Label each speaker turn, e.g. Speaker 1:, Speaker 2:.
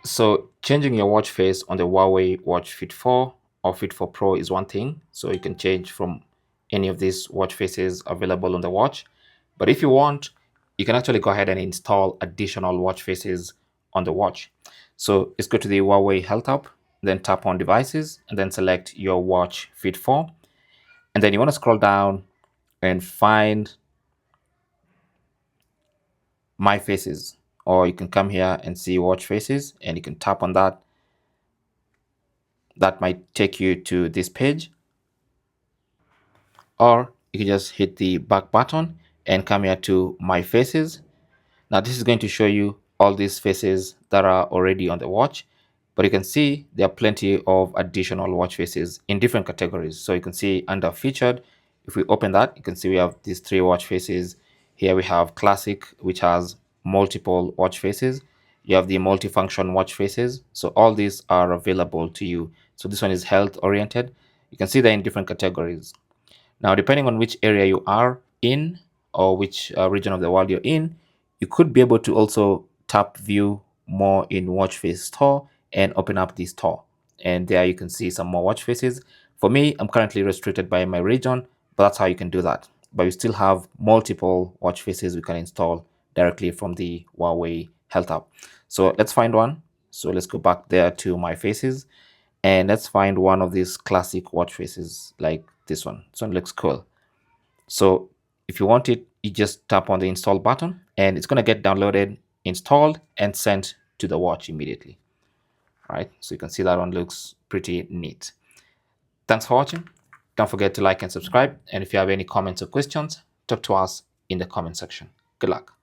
Speaker 1: So changing your watch face on the Huawei Watch Fit 4 or Fit 4 Pro is one thing. So you can change from any of these watch faces available on the watch. But if you want, you can actually go ahead and install additional watch faces on the watch. So let's go to the Huawei Health app, then tap on devices and then select your watch Fit 4. And then you want to scroll down and find my faces, or you can come here and see watch faces and you can tap on that. That might take you to this page, or you can just hit the back button and come here to my faces. Now this is going to show you all these faces that are already on the watch, but you can see there are plenty of additional watch faces in different categories. So you can see under featured, if we open that, you can see we have these three watch faces. Here we have classic, which has multiple watch faces. You have the multifunction watch faces. So all these are available to you. So this one is health oriented. You can see they're in different categories. Now, depending on which area you are in or which region of the world you're in, you could be able to also tap view more in watch face store and open up the store. And there you can see some more watch faces. For me, I'm currently restricted by my region, but that's how you can do that. But you still have multiple watch faces we can install directly from the Huawei Health app. So let's find one. So let's go back there to my faces and let's find one of these classic watch faces like this one. This one looks cool. So if you want it, you just tap on the install button and it's going to get downloaded, installed, and sent to the watch immediately. All right, so you can see that one looks pretty neat. Thanks for watching. Don't forget to like and subscribe. And if you have any comments or questions, talk to us in the comment section. Good luck.